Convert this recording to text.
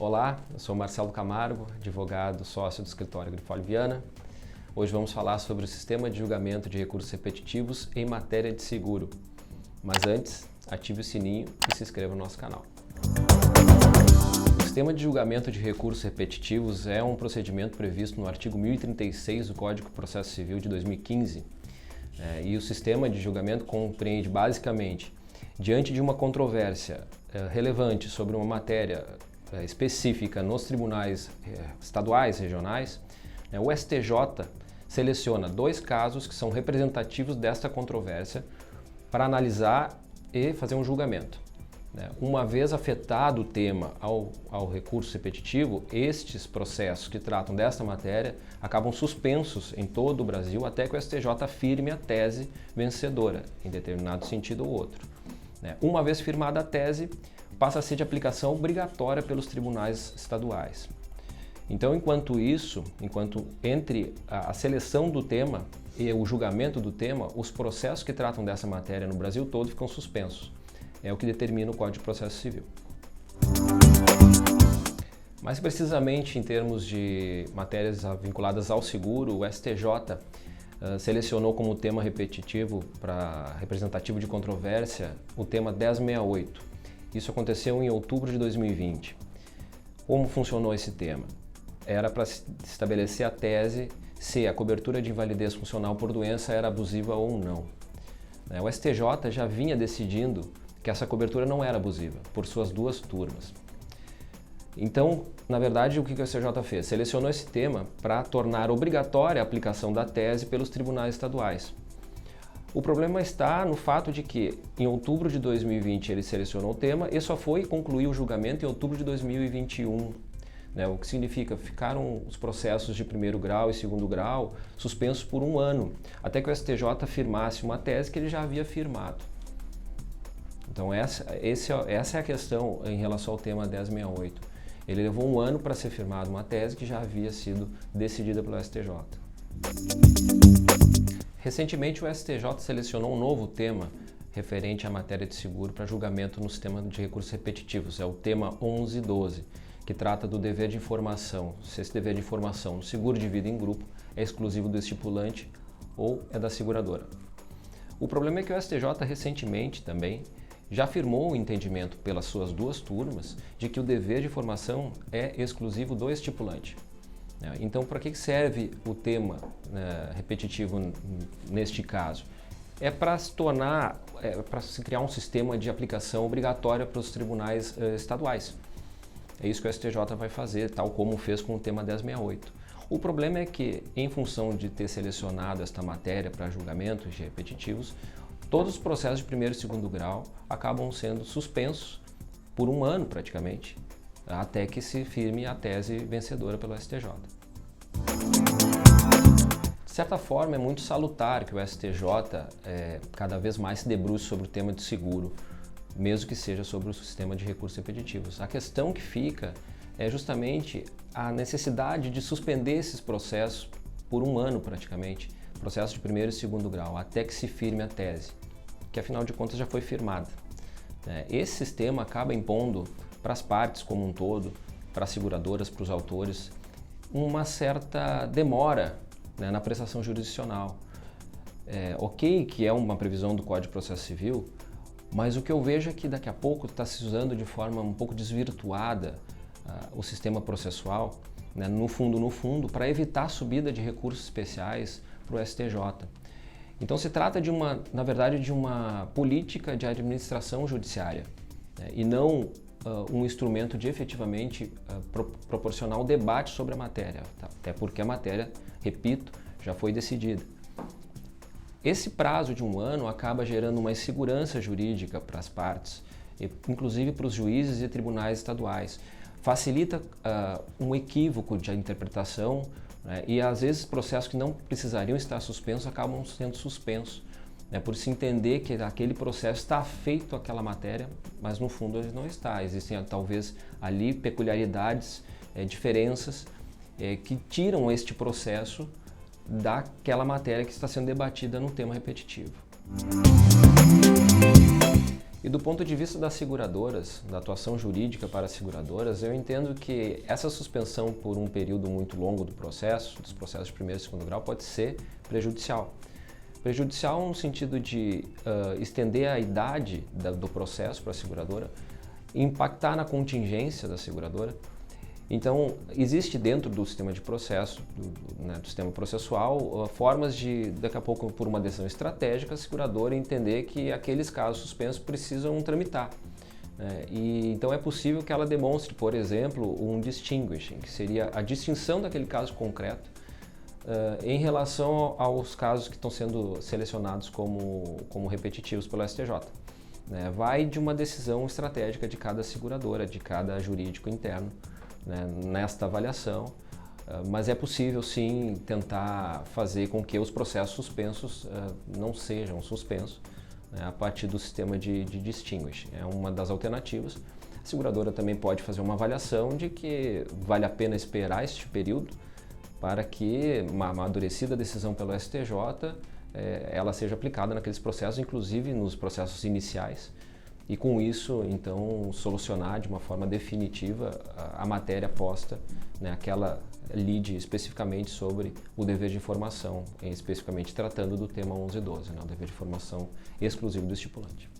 Olá, eu sou Marcelo Camargo, advogado sócio do escritório Grifol Viana. Hoje vamos falar sobre o sistema de julgamento de recursos repetitivos em matéria de seguro. Mas antes, ative o sininho e se inscreva no nosso canal. O sistema de julgamento de recursos repetitivos é um procedimento previsto no artigo 1036 do Código de Processo Civil de 2015. E o sistema de julgamento compreende basicamente, diante de uma controvérsia relevante sobre uma matéria específica nos tribunais estaduais, regionais, o STJ seleciona dois casos que são representativos desta controvérsia para analisar e fazer um julgamento. Uma vez afetado o tema ao recurso repetitivo, estes processos que tratam desta matéria acabam suspensos em todo o Brasil até que o STJ firme a tese vencedora, em determinado sentido ou outro. Uma vez firmada a tese, passa a ser de aplicação obrigatória pelos tribunais estaduais. Então, enquanto entre a seleção do tema e o julgamento do tema, os processos que tratam dessa matéria no Brasil todo ficam suspensos. É o que determina o Código de Processo Civil. Mais precisamente, em termos de matérias vinculadas ao seguro, o STJ selecionou como tema repetitivo representativo de controvérsia o tema 1068. Isso aconteceu em outubro de 2020. Como funcionou esse tema? Era para estabelecer a tese se a cobertura de invalidez funcional por doença era abusiva ou não. O STJ já vinha decidindo que essa cobertura não era abusiva, por suas duas turmas. Então, na verdade, o que o STJ fez? Selecionou esse tema para tornar obrigatória a aplicação da tese pelos tribunais estaduais. O problema está no fato de que, em outubro de 2020, ele selecionou o tema e só foi concluir o julgamento em outubro de 2021. O que significa ficaram os processos de primeiro grau e segundo grau suspensos por um ano, até que o STJ firmasse uma tese que ele já havia firmado. Então essa é a questão em relação ao tema 1068. Ele levou um ano para ser firmada uma tese que já havia sido decidida pelo STJ. Recentemente, o STJ selecionou um novo tema referente à matéria de seguro para julgamento no sistema de recursos repetitivos. É o tema 1112, que trata do dever de informação. Se esse dever de informação no seguro de vida em grupo é exclusivo do estipulante ou é da seguradora. O problema é que o STJ recentemente também já afirmou o entendimento pelas suas duas turmas de que o dever de informação é exclusivo do estipulante. Então, para que serve o tema repetitivo neste caso? É para se criar um sistema de aplicação obrigatória para os tribunais estaduais. É isso que o STJ vai fazer, tal como fez com o tema 1068. O problema é que, em função de ter selecionado esta matéria para julgamentos repetitivos, todos os processos de primeiro e segundo grau acabam sendo suspensos por um ano praticamente, até que se firme a tese vencedora pelo STJ. De certa forma, é muito salutar que o STJ cada vez mais se debruce sobre o tema de seguro, mesmo que seja sobre o sistema de recursos repetitivos. A questão que fica é justamente a necessidade de suspender esses processos por um ano praticamente, processos de primeiro e segundo grau, até que se firme a tese, que afinal de contas já foi firmada. Esse sistema acaba impondo para as partes como um todo, para as seguradoras, para os autores, uma certa demora na prestação jurisdicional. Ok que é uma previsão do Código de Processo Civil, mas o que eu vejo é que daqui a pouco está se usando de forma um pouco desvirtuada o sistema processual, no fundo, para evitar a subida de recursos especiais para o STJ. Então se trata na verdade, de uma política de administração judiciária, e não um instrumento de efetivamente proporcionar um debate sobre a matéria, até porque a matéria, repito, já foi decidida. Esse prazo de um ano acaba gerando uma insegurança jurídica para as partes, inclusive para os juízes e tribunais estaduais. Facilita um equívoco de interpretação, e às vezes processos que não precisariam estar suspensos acabam sendo suspensos, por se entender que aquele processo está feito àquela matéria, mas no fundo ele não está. Existem talvez ali peculiaridades, diferenças que tiram este processo daquela matéria que está sendo debatida no tema repetitivo. E do ponto de vista das seguradoras, da atuação jurídica para as seguradoras, eu entendo que essa suspensão por um período muito longo do processo, dos processos de primeiro e segundo grau, pode ser prejudicial. Prejudicial no sentido de estender a idade do processo para a seguradora, impactar na contingência da seguradora. Então, existe dentro do sistema de processo, do sistema processual, formas de, daqui a pouco, por uma decisão estratégica, a seguradora entender que aqueles casos suspensos precisam tramitar. E então é possível que ela demonstre, por exemplo, um distinguishing, que seria a distinção daquele caso concreto em relação aos casos que estão sendo selecionados como repetitivos pelo STJ. Vai de uma decisão estratégica de cada seguradora, de cada jurídico interno, nesta avaliação, mas é possível sim tentar fazer com que os processos suspensos não sejam suspensos a partir do sistema de distinguish. É uma das alternativas. A seguradora também pode fazer uma avaliação de que vale a pena esperar este período para que uma amadurecida decisão pelo STJ ela seja aplicada naqueles processos, inclusive nos processos iniciais, e com isso, então, solucionar de uma forma definitiva a matéria posta, aquela lide especificamente sobre o dever de informação, especificamente tratando do tema 1112, o dever de informação exclusivo do estipulante.